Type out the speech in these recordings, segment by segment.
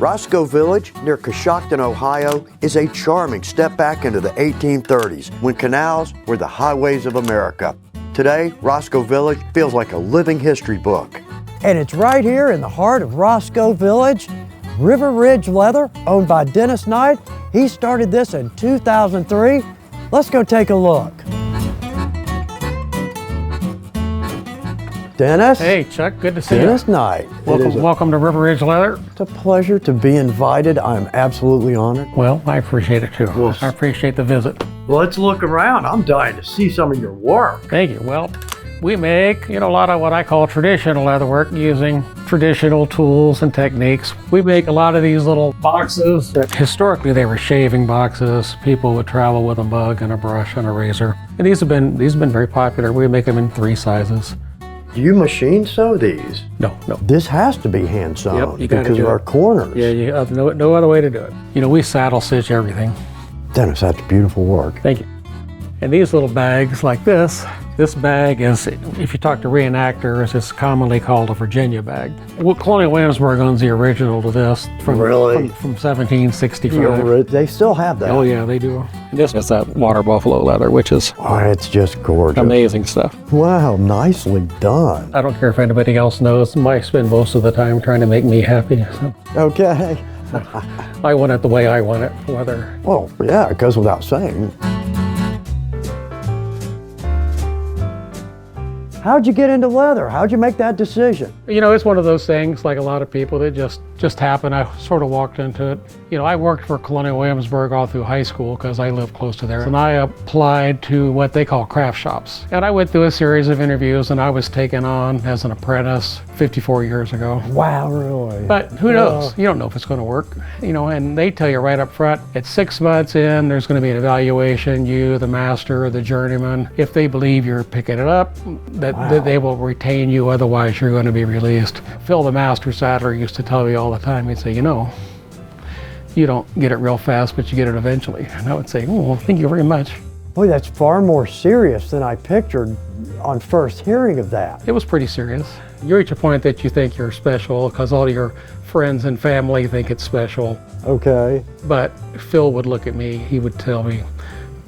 Roscoe Village, near Coshocton, Ohio, is a charming step back into the 1830s when canals were the highways of America. Today, Roscoe Village feels like a living history book. And it's right here in the heart of Roscoe Village. River Ridge Leather, owned by Dennis Knight. He started this in 2003. Let's go take a look. Dennis? Hey, Chuck, good to see you. Dennis Knight. Welcome to River Ridge Leather. It's a pleasure to be invited. I'm absolutely honored. Well, I appreciate it too. I appreciate the visit. Let's look around. I'm dying to see some of your work. Thank you. Well, we make, a lot of what I call traditional leatherwork using traditional tools and techniques. We make a lot of these little boxes that historically they were shaving boxes. People would travel with a mug and a brush and a razor. And these have been very popular. We make them in 3 sizes. Do you machine sew these? No. This has to be hand sewn Yep, you gotta because do of our it. corners. Yeah, you have no other way to do it. We saddle stitch everything. Dennis, that's beautiful work. Thank you. And these little bags like this bag is, if you talk to reenactors, it's commonly called a Virginia bag. Well, Colonial Williamsburg owns the original to this from 1765. They still have that. Oh yeah, they do. And this is that water buffalo leather, which is It's just gorgeous. amazing stuff. Wow, nicely done. I don't care if anybody else knows. I spend most of the time trying to make me happy. So Okay. I want it the way I want it, whether. Well, yeah, it goes without saying. How'd you get into leather? How'd you make that decision? It's one of those things, like a lot of people, that just happened. I sort of walked into it. I worked for Colonial Williamsburg all through high school because I lived close to there. And I applied to what they call craft shops. And I went through a series of interviews and I was taken on as an apprentice 54 years ago. Wow, really? But who knows? You don't know if it's going to work. And they tell you right up front, at 6 months in, there's going to be an evaluation. You, the master, the journeyman, if they believe you're picking it up, that they will retain you, otherwise you're going to be released. Phil, the master saddler, used to tell me all the time, he'd say, you don't get it real fast, but you get it eventually. And I would say, oh, well, thank you very much. Boy, that's far more serious than I pictured on first hearing of that. It was pretty serious. You reach a point that you think you're special because all your friends and family think it's special. Okay. But Phil would look at me, he would tell me,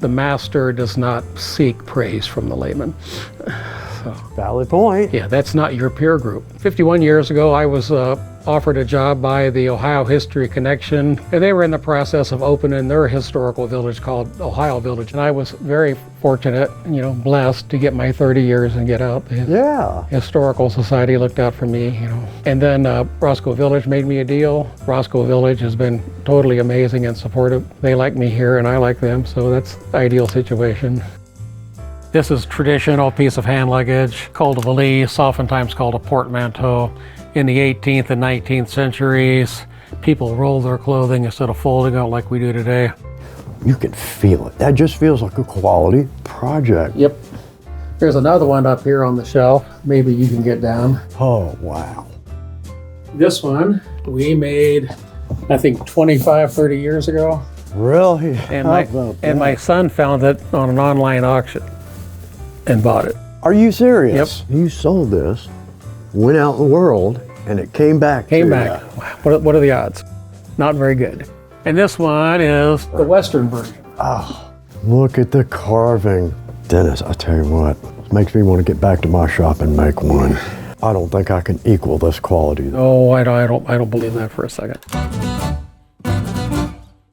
the master does not seek praise from the layman. Valid point. Yeah, that's not your peer group. 51 years ago, I was offered a job by the Ohio History Connection, and they were in the process of opening their historical village called Ohio Village. And I was very fortunate, blessed to get my 30 years and get out. The Historical Society looked out for me, And then Roscoe Village made me a deal. Roscoe Village has been totally amazing and supportive. They like me here and I like them, so that's the ideal situation. This is traditional piece of hand luggage called a valise, oftentimes called a portmanteau. In the 18th and 19th centuries, people rolled their clothing instead of folding it like we do today. You can feel it. That just feels like a quality project. Yep. There's another one up here on the shelf. Maybe you can get down. Oh, wow. This one we made, I think, 25, 30 years ago. Really? And my son found it on an online auction and bought it. Are you serious? Yep. You sold this, went out in the world, and it came back. Wow. What are the odds? Not very good. And this one is the Western version. Oh, look at the carving. Dennis, I tell you what, it makes me want to get back to my shop and make one. I don't think I can equal this quality. Oh, I don't believe that for a second.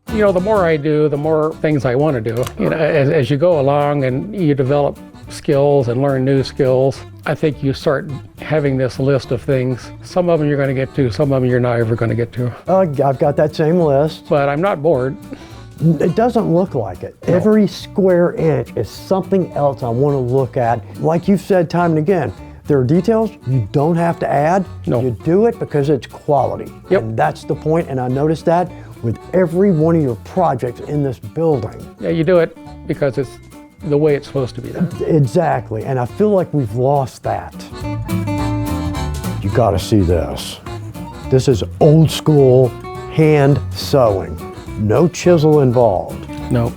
The more I do, the more things I want to do. As you go along and you develop skills and learn new skills, I think you start having this list of things. Some of them you're going to get to, some of them you're not ever going to get to. I've got that same list. But I'm not bored. It doesn't look like it. No. Every square inch is something else I want to look at. Like you've said time and again, there are details you don't have to add. No. You do it because it's quality. Yep. And that's the point, and I noticed that with every one of your projects in this building. Yeah, you do it because it's the way it's supposed to be done. Exactly, and I feel like we've lost that. You gotta see this. This is old school hand sewing. No chisel involved. Nope.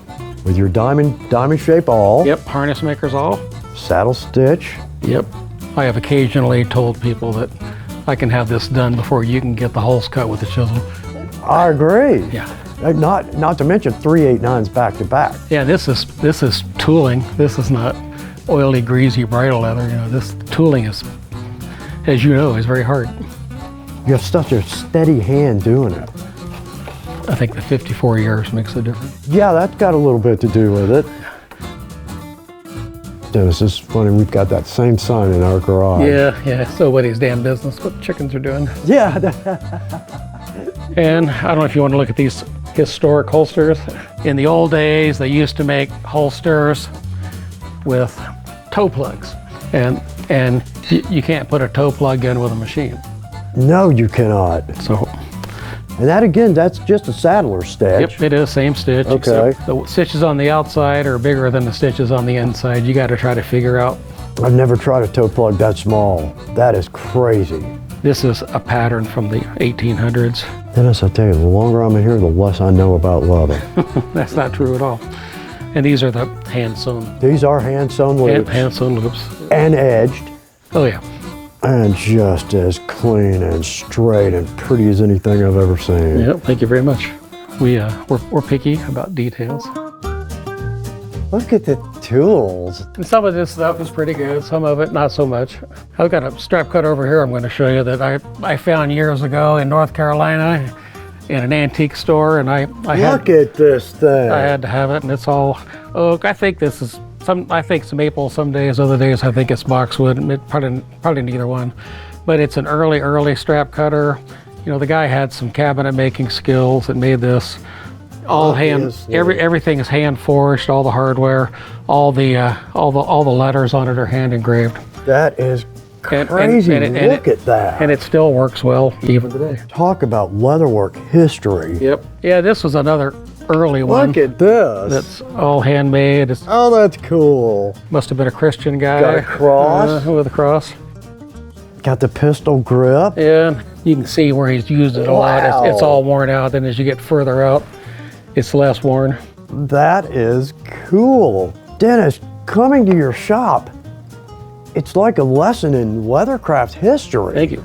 With your diamond shape awl. Yep, harness maker's awl. Saddle stitch. Yep. I have occasionally told people that I can have this done before you can get the holes cut with a chisel. I agree. Yeah. Not to mention 389s back to back. Yeah, this is tooling. This is not oily, greasy bridle leather. You know, this tooling is, as you know, is very hard. You have such a steady hand doing it. I think the 54 years makes a difference. Yeah, that's got a little bit to do with it. Dennis, it's funny, we've got that same sign in our garage. Yeah, it's nobody's damn business what chickens are doing. Yeah. And I don't know if you want to look at these historic holsters. In the old days, they used to make holsters with toe plugs. And you can't put a toe plug in with a machine. No, you cannot. So, And that again, that's just a saddler stitch. yep, it is same stitch. Okay. Except the stitches on the outside are bigger than the stitches on the inside. You got to try to figure out. I've never tried a toe plug that small. That is crazy. This is a pattern from the 1800s. Dennis, I tell you, the longer I'm in here, the less I know about leather. That's not true at all. And these are the hand sewn. These are hand-sewn loops Hand sewn loops. and edged, Oh yeah. and just as clean and straight and pretty as anything I've ever seen. Yep. Thank you very much. We're picky about details. Look at the tools. And some of this stuff is pretty good. Some of it not so much. I've got a strap cut over here. I'm going to show you that I found years ago in North Carolina in an antique store, and I Look at this thing. had to have it, and it's all oak. I think this is I think it's maple some days. Other days I think it's boxwood. Probably neither one. But it's an early strap cutter. You know, the guy had some cabinet making skills that made this. All hand, Obviously. everything is hand forged. All the hardware, all the letters on it are hand engraved. That is And- crazy. and Look at that. And it still works well even today. Talk about leatherwork history. Yep. Yeah, this was another early one. Look at this. That's all handmade. It Oh, that's cool. must have been a Christian guy. Got a cross. With a cross. Got the pistol grip. And you can see where he's used it a lot. It's Wow. all worn out. Then as you get further out, it's less worn. That is cool. Dennis, coming to your shop, it's like a lesson in leathercraft history. Thank you.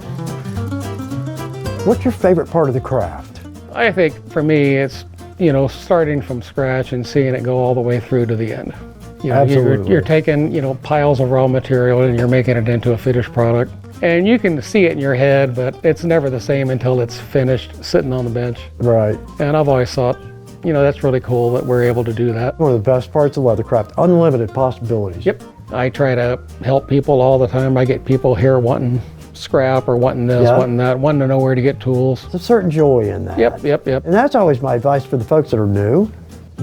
What's your favorite part of the craft? I think for me, it's, you know, starting from scratch and seeing it go all the way through to the end. You know, Absolutely. You're taking, you know, piles of raw material and you're making it into a finished product. And you can see it in your head, but it's never the same until it's finished sitting on the bench. Right. And I've always thought, you know, that's really cool that we're able to do that. One of the best parts of leathercraft, unlimited possibilities. Yep. I try to help people all the time. I get people here wanting scrap or wanting this, Yeah. wanting that, wanting to know where to get tools. There's a certain joy in that. Yep. And that's always my advice for the folks that are new.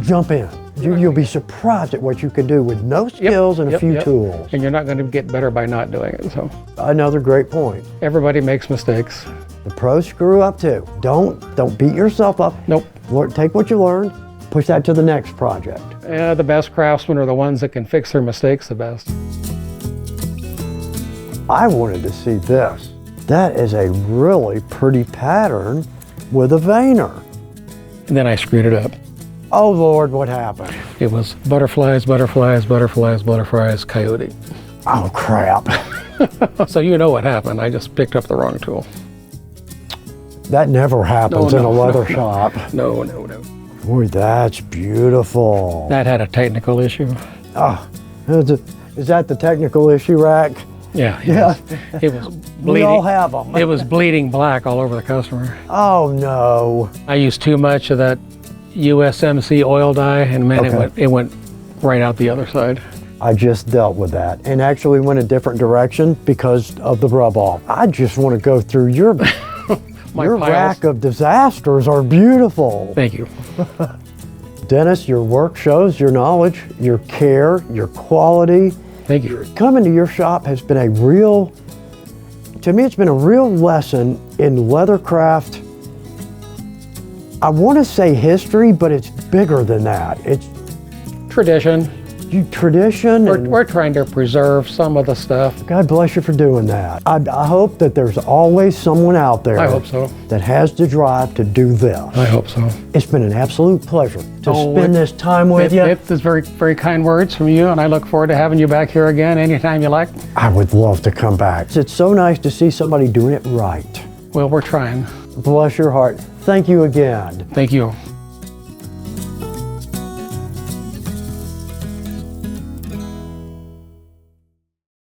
Jump in. You'll be surprised at what you can do with no skills and a few tools. And you're not going to get better by not doing it. So Another great point. everybody makes mistakes. The pros screw up too. Don't beat yourself up. Nope. Take what you learned, push that to the next project. The best craftsmen are the ones that can fix their mistakes the best. I wanted to see this. That is a really pretty pattern with a veiner. And then I screwed it up. Oh Lord, what happened? It was butterflies, coyote. Oh crap. So you know what happened. I just picked up the wrong tool. That never happens in a leather no. shop. No. Boy, that's beautiful. That had a technical issue. Oh, is that the technical issue rack? Yeah. It was bleeding. We all have them. It was bleeding black all over the customer. Oh no. I used too much of that USMC oil dye, and man, Okay. it went right out the other side. I just dealt with that and actually went a different direction because of the rub off. I just want to go through your Piles. rack of disasters are beautiful. Thank you. Dennis, your work shows your knowledge, your care, your quality. Thank you. Coming to your shop has been to me, it's been a real lesson in leathercraft. I want to say history, but it's bigger than that. It's Tradition. tradition. and We're trying to preserve some of the stuff. God bless you for doing that. I hope that there's always someone out there I hope so. that has the drive to do this. I hope so. It's been an absolute pleasure to Oh, spend this time with you. It's very, very kind words from you, and I look forward to having you back here again anytime you like. I would love to come back. It's so nice to see somebody doing it right. Well, we're trying. Bless your heart. thank you again. Thank you.